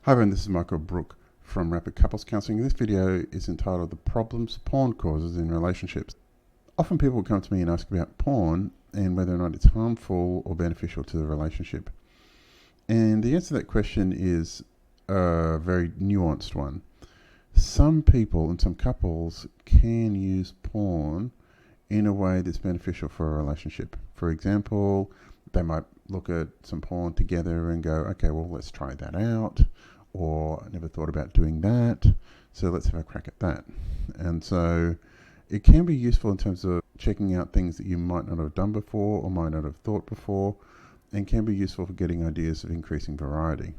Hi everyone, this is Michael Brook from Rapid Couples Counseling. This video is entitled The Problems Porn Causes in Relationships. Often people come to me and ask about porn and whether or not it's harmful or beneficial to the relationship. And the answer to that question is a very nuanced one. Some people and some couples can use porn in a way that's beneficial for a relationship. For example, they might look at some porn together and go, okay, well, let's try that out. Or I never thought about doing that, so let's have a crack at that. And so it can be useful in terms of checking out things that you might not have done before or might not have thought before, and can be useful for getting ideas of increasing variety.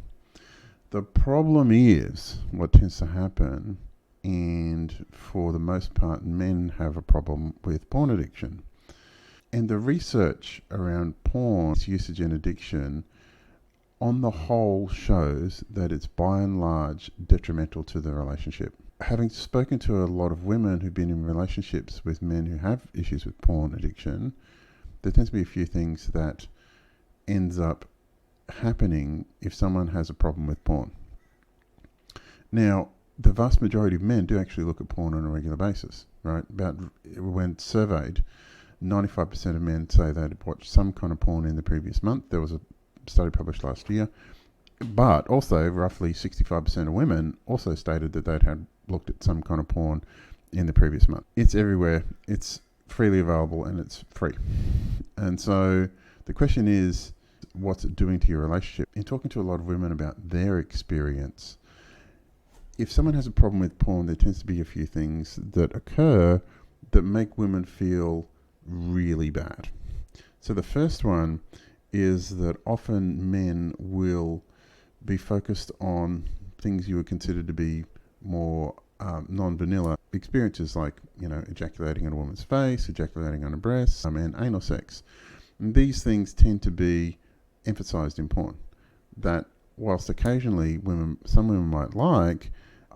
The problem is what tends to happen, and for the most part, men have a problem with porn addiction. And the research around porn usage and addiction on the whole shows that it's by and large detrimental to the relationship. Having spoken to a lot of women who've been in relationships with men who have issues with porn addiction, there tends to be a few things that ends up happening if someone has a problem with porn. Now, the vast majority of men do actually look at porn on a regular basis, right? When surveyed, 95% of men say they'd watched some kind of porn in the previous month. There was a study published last year, but also roughly 65% of women also stated that they'd had looked at some kind of porn in the previous month. It's everywhere, it's freely available, and it's free. And so the question is, what's it doing to your relationship? In talking to a lot of women about their experience, if someone has a problem with porn, there tends to be a few things that occur that make women feel really bad. So the first one is that often men will be focused on things you would consider to be more non-vanilla experiences, like, ejaculating on a woman's face, ejaculating on her breasts, and anal sex. And these things tend to be emphasized in porn. That whilst occasionally some women might like,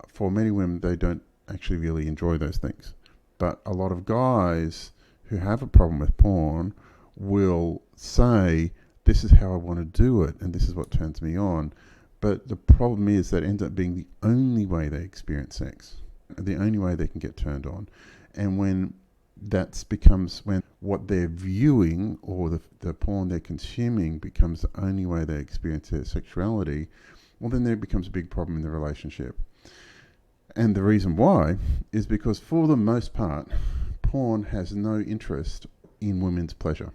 for many women they don't actually really enjoy those things. But a lot of guys who have a problem with porn will say, this is how I want to do it, and this is what turns me on. But the problem is that it ends up being the only way they experience sex, the only way they can get turned on. And when when what they're viewing or the porn they're consuming becomes the only way they experience their sexuality, well, then there becomes a big problem in the relationship. And the reason why is because, for the most part, porn has no interest in women's pleasure.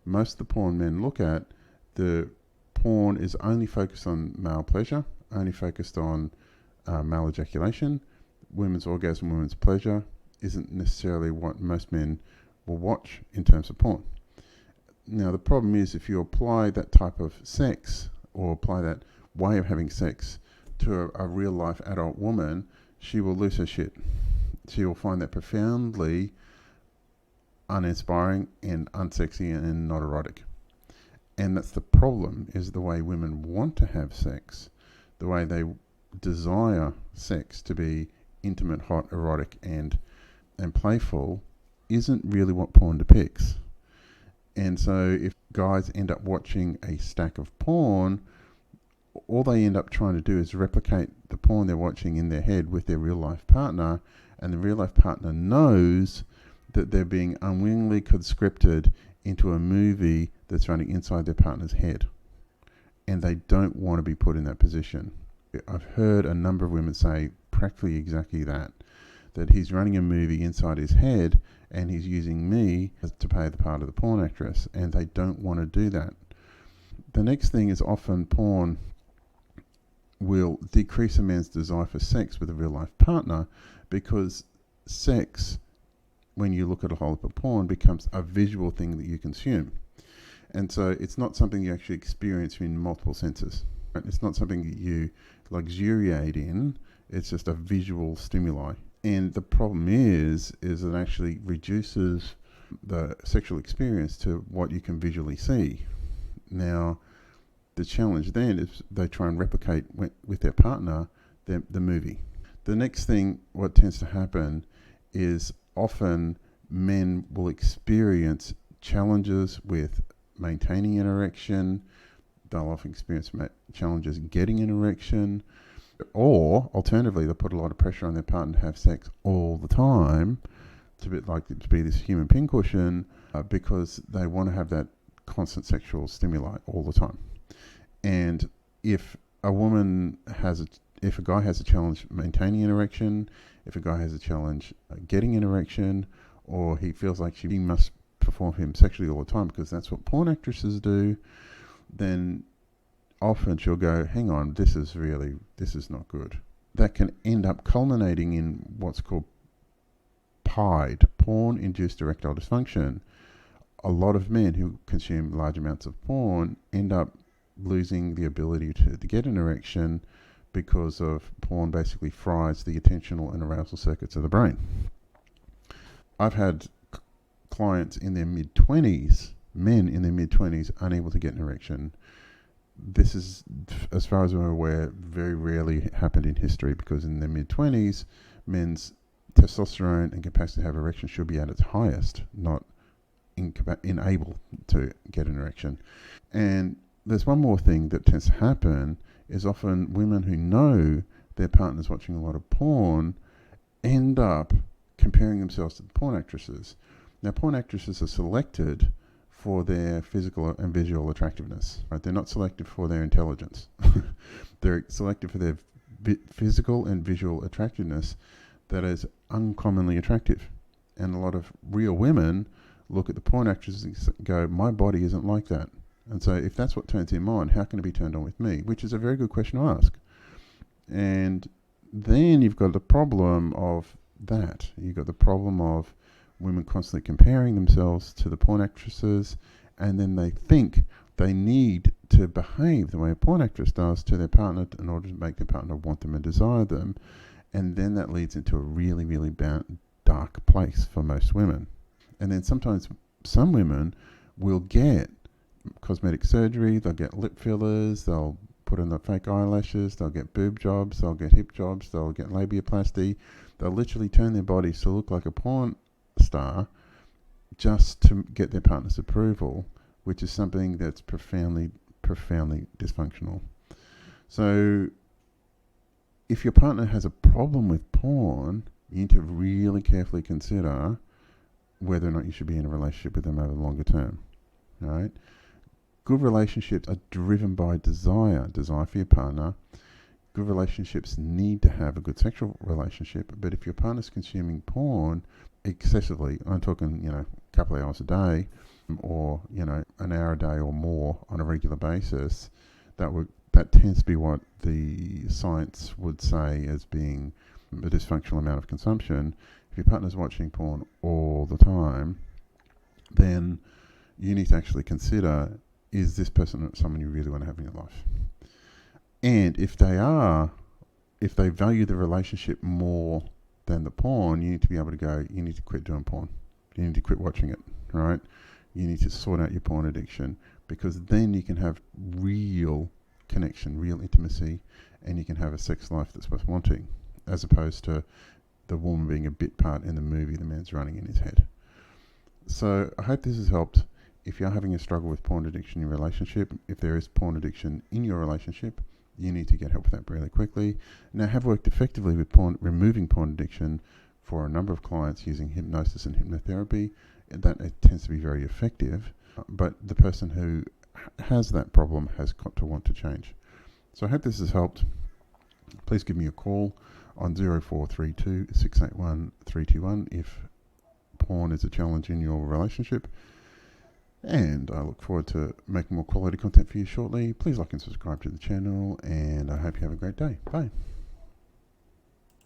Most of the porn men look at, the porn is only focused on male pleasure, only focused on male ejaculation. Women's orgasm, women's pleasure isn't necessarily what most men will watch in terms of porn. Now, the problem is, if you apply that type of sex or apply that way of having sex to a real life adult woman, she will lose her shit. She will find that profoundly uninspiring and unsexy and not erotic. And that's the problem, is the way women want to have sex, the way they desire sex to be intimate, hot, erotic, and playful, isn't really what porn depicts. And so if guys end up watching a stack of porn, all they end up trying to do is replicate the porn they're watching in their head with their real life partner, and the real life partner knows that they're being unwillingly conscripted into a movie that's running inside their partner's head. And they don't want to be put in that position. I've heard a number of women say practically exactly that he's running a movie inside his head and he's using me to play the part of the porn actress, and they don't want to do that. The next thing is, often porn will decrease a man's desire for sex with a real life partner, because sex, when you look at a whole heap of porn, becomes a visual thing that you consume. And so it's not something you actually experience in multiple senses. Right? It's not something that you luxuriate in. It's just a visual stimuli. And the problem is it actually reduces the sexual experience to what you can visually see. Now, the challenge then is they try and replicate with their partner the movie. The next thing, what tends to happen is, often men will experience challenges with maintaining an erection. they'll often experience challenges getting an erection, or alternatively, they'll put a lot of pressure on their partner to have sex all the time, to be this human pincushion, because they want to have that constant sexual stimuli all the time. And if a guy has a challenge maintaining an erection, if a guy has a challenge getting an erection, or he feels like she must perform him sexually all the time because that's what porn actresses do, then often she'll go, hang on, this is not good. That can end up culminating in what's called PIDE, porn-induced erectile dysfunction. A lot of men who consume large amounts of porn end up losing the ability to get an erection because of porn basically fries the attentional and arousal circuits of the brain. I've had clients in their mid-20s, men in their mid-20s, unable to get an erection. This is, as far as I'm aware, very rarely happened in history, because in their mid-20s, men's testosterone and capacity to have erection should be at its highest, not unable to get an erection. And there's one more thing that tends to happen, is often women who know their partner's watching a lot of porn end up comparing themselves to the porn actresses. Now, porn actresses are selected for their physical and visual attractiveness. Right? They're not selected for their intelligence. They're selected for their physical and visual attractiveness that is uncommonly attractive. And a lot of real women look at the porn actresses and go, my body isn't like that. And so if that's what turns him on, how can it be turned on with me? Which is a very good question to ask. And then you've got the problem of that. You've got the problem of women constantly comparing themselves to the porn actresses, and then they think they need to behave the way a porn actress does to their partner in order to make their partner want them and desire them. And then that leads into a really, really dark place for most women. And then sometimes some women will get cosmetic surgery, they'll get lip fillers, they'll put in the fake eyelashes, they'll get boob jobs, they'll get hip jobs, they'll get labiaplasty. They'll literally turn their bodies to look like a porn star just to get their partner's approval, which is something that's profoundly dysfunctional. So if your partner has a problem with porn, you need to really carefully consider whether or not you should be in a relationship with them over the longer term. All right? Good relationships are driven by desire for your partner. Good relationships need to have a good sexual relationship, but if your partner's consuming porn excessively, I'm talking, a couple of hours a day, or, an hour a day or more on a regular basis, that tends to be what the science would say as being a dysfunctional amount of consumption. If your partner's watching porn all the time, then you need to actually consider, is this person someone you really want to have in your life? And if they value the relationship more than the porn, you need to be able to go, you need to quit doing porn. You need to quit watching it, right? You need to sort out your porn addiction, because then you can have real connection, real intimacy, and you can have a sex life that's worth wanting, as opposed to the woman being a bit part in the movie the man's running in his head. So I hope this has helped. If you're having a struggle with porn addiction in your relationship, if there is porn addiction in your relationship, you need to get help with that really quickly. Now, I have worked effectively with removing porn addiction for a number of clients using hypnosis and hypnotherapy. That it tends to be very effective, but the person who has that problem has got to want to change. So I hope this has helped. Please give me a call on 0432 681 321 if porn is a challenge in your relationship. And I look forward to making more quality content for you shortly. Please like and subscribe to the channel, and I hope you have a great day. Bye.